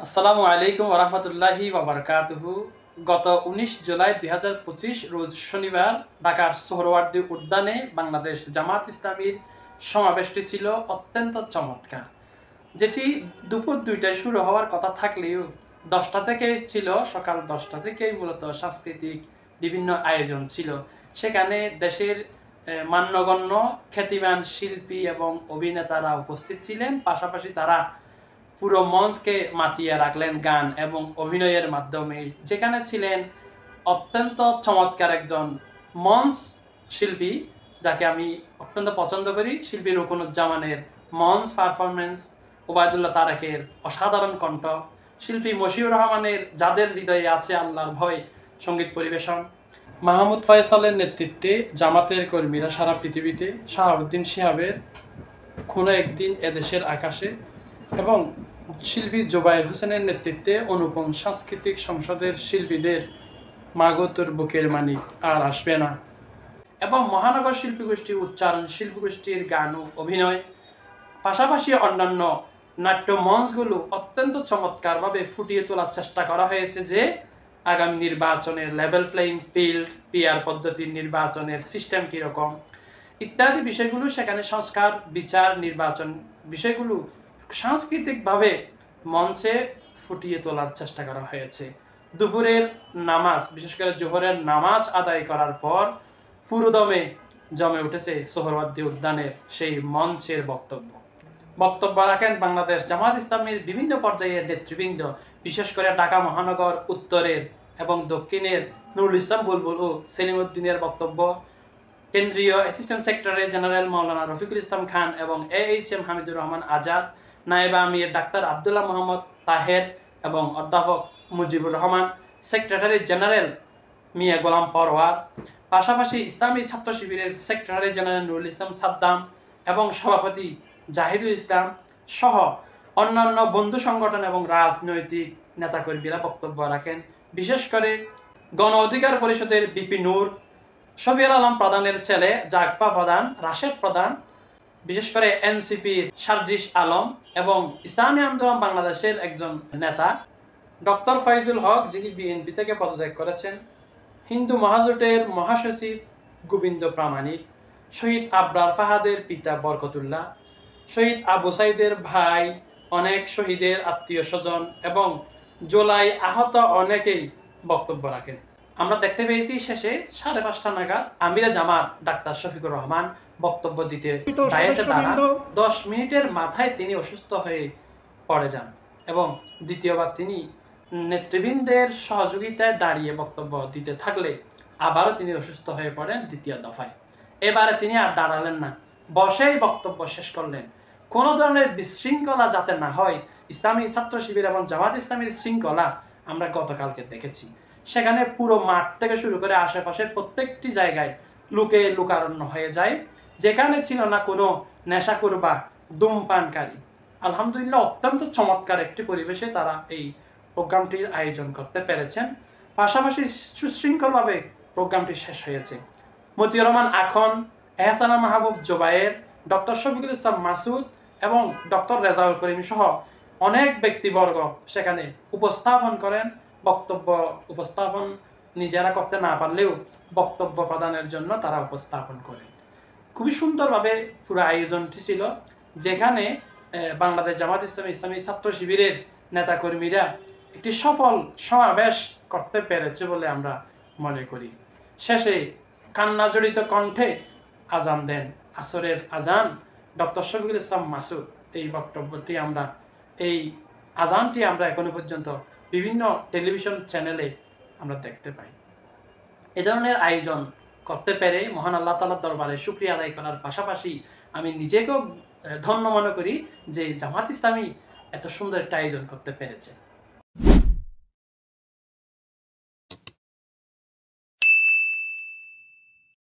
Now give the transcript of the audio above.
আসসালামু আলাইকুম ওরহমতুল্লাহি ওয়াবারকাতুহু। গত 19 জুলাই 2025 রোজ শনিবার ঢাকার সোহরাওয়ার্দী উদ্যানে বাংলাদেশ জামাত ইসলামীর সমাবেশটি ছিল অত্যন্ত চমৎকার, যেটি দুপুর 2টায় শুরু হওয়ার কথা থাকলেও 10টা থেকেই ছিল, সকাল 10টা থেকেই মূলত সাংস্কৃতিক বিভিন্ন আয়োজন ছিল। সেখানে দেশের মান্যগণ্য খ্যাতিমান শিল্পী এবং অভিনেতারা উপস্থিত ছিলেন, পাশাপাশি তারা পুরো মঞ্চকে মাতিয়ে রাখলেন গান এবং অভিনয়ের মাধ্যমে। যেখানে ছিলেন অত্যন্ত চমৎকার একজন মঞ্চ শিল্পী, যাকে আমি অত্যন্ত পছন্দ করি, শিল্পী রুকনুজ্জামানের মঞ্চ পারফরমেন্স, ওবায়দুল্লাহ তারেকের অসাধারণ কণ্ঠ, শিল্পী মশিউর রহমানের যাদের হৃদয়ে আছে আল্লাহর ভয় সঙ্গীত পরিবেশন, মাহমুদ ফয়সালের নেতৃত্বে জামাতের কর্মীরা সারা পৃথিবীতে, শাহাবুদ্দিন শিহাবের কোনো একদিন এদেশের আকাশে এবং শিল্পী জোবায়ের হোসেনের নেতৃত্বে অনুপম সাংস্কৃতিক সংসদের শিল্পীদের মাগতুর বুকের মানিক আর আসবে না এবং মহানগর শিল্পীগোষ্ঠী, উচ্চারণ শিল্পীগোষ্ঠীর গান ও অভিনয়, পাশাপাশি অন্যান্য নাট্য মঞ্চগুলো অত্যন্ত চমৎকারভাবে ফুটিয়ে তোলার চেষ্টা করা হয়েছে যে আগামী নির্বাচনের লেভেল প্লেইং ফিল্ড, পিআর পদ্ধতির নির্বাচনের সিস্টেম কীরকম ইত্যাদি বিষয়গুলো, সেখানে সংস্কার, বিচার, নির্বাচন বিষয়গুলো সাংস্কৃতিকভাবে মঞ্চে ফুটিয়ে তোলার চেষ্টা করা হয়েছে। দুপুরের নামাজ, বিশেষ করে জোহরের নামাজ আদায় করার পর পুরোদমে জমে উঠেছে সোহরাওয়ার্দী উদ্যানের সেই মঞ্চের বক্তব্য রাখেন বাংলাদেশ জামাত ইসলামীর বিভিন্ন পর্যায়ের নেতৃবৃন্দ, বিশেষ করে ঢাকা মহানগর উত্তরের এবং দক্ষিণের নুরুল ইসলাম বুলবুল ও সেলিম উদ্দিনের বক্তব্য, কেন্দ্রীয় অ্যাসিস্ট্যান্ট সেক্রেটারি জেনারেল মাওলানা রফিকুল ইসলাম খান এবং AHM হামিদুর রহমান আজাদ, নায়েবে আমির ডাক্তার আব্দুল্লাহ মোহাম্মদ তাহের এবং অধ্যাপক মুজিবুর রহমান, সেক্রেটারি জেনারেল মিয়া গোলাম পরওয়ার, পাশাপাশি ইসলামী ছাত্র শিবিরের সেক্রেটারি জেনারেল নুরুল ইসলাম সাদ্দাম এবং সভাপতি জাহিদুল ইসলাম সহ অন্যান্য বন্ধু সংগঠন এবং রাজনৈতিক নেতাকর্মীরা বক্তব্য রাখেন। বিশেষ করে গণ অধিকার পরিষদের বিপি নূর, শফিউল আলম প্রধানের ছেলে জাগপা প্রধান, রাশেদ প্রধান, বিশেষ করে এনসিপির সার্জিস আলম এবং ইসলামী আন্দোলন বাংলাদেশের একজন নেতা ডক্টর ফয়জুল হক, যিনি বিএনপি থেকে পদত্যাগ করেছেন, হিন্দু মহাজোটের মহাসচিব গোবিন্দ প্রামাণিক, শহীদ আবরার ফাহাদের পিতা বরকতুল্লাহ, শহীদ আবু সাইদের ভাই, অনেক শহীদের আত্মীয় স্বজন এবং জুলাই আহত অনেকেই বক্তব্য রাখেন। আমরা দেখতে পেয়েছি শেষে 5:30 নাগাদ আমিরে জামাত ডাক্তার শফিকুর রহমান বক্তব্য দিতে দাঁড়িয়েছে, তারা 10 মিনিটের মাথায় তিনি অসুস্থ হয়ে পড়ে যান এবং দ্বিতীয়বার তিনি নেতৃবৃন্দের সহযোগিতায় দাঁড়িয়ে বক্তব্য দিতে থাকলে আবারও তিনি অসুস্থ হয়ে পড়েন দ্বিতীয় দফায়। এবারে তিনি আর দাঁড়ালেন না, বসেই বক্তব্য শেষ করলেন। কোনো ধরনের বিশৃঙ্খলা যাতে না হয়, ইসলামী ছাত্র শিবির এবং জামাত ইসলামীর শৃঙ্খলা আমরা গতকালকে দেখেছি। সেখানে পুরো মাঠ থেকে শুরু করে আশেপাশের প্রত্যেকটি জায়গায় লোকে লোকারণ্য হয়ে যায়, যেখানে ছিল না কোনো নেশাখোর বা ধূমপানকারী। আলহামদুলিল্লাহ, অত্যন্ত চমৎকার একটি পরিবেশে তারা এই প্রোগ্রামটির আয়োজন করতে পেরেছেন। পাশাপাশি সুশৃঙ্খলভাবে প্রোগ্রামটি শেষ হয়েছে। মতিউর রহমান আখন, এহসানা মাহবুব জোবায়ের, ডক্টর শফিকুল ইসলাম মাসুদ এবং ডক্টর রেজাউল করিম সহ অনেক ব্যক্তিবর্গ সেখানে উপস্থাপন করেন। বক্তব্য উপস্থাপন নিজেরা করতে না পারলেও বক্তব্য প্রদানের জন্য তারা উপস্থাপন করেন। খুবই সুন্দরভাবে পুরো আয়োজনটি ছিল, যেখানে বাংলাদেশ জামাত ইসলামী, ইসলামী ছাত্র শিবিরের নেতাকর্মীরা একটি সফল সমাবেশ করতে পেরেছে বলে আমরা মনে করি। শেষে কান্না জড়িত কণ্ঠে আজান দেন, আসরের আজান, ডক্টর শফিকুল ইসলাম মাসুদ। এই বক্তব্যটি আমরা, এই আজানটি আমরা এখনো পর্যন্ত বিভিন্ন টেলিভিশন চ্যানেলে আমরা দেখতে পাই। এ ধরনের আয়োজন করতে পেরে মহান আল্লাহ তাআলার দরবারে শুকরিয়া আদায় করার পাশাপাশি আমি নিজেকেও ধন্য মনে করি যে জামাত ইসলামী এত সুন্দর একটা আয়োজন করতে পেরেছে।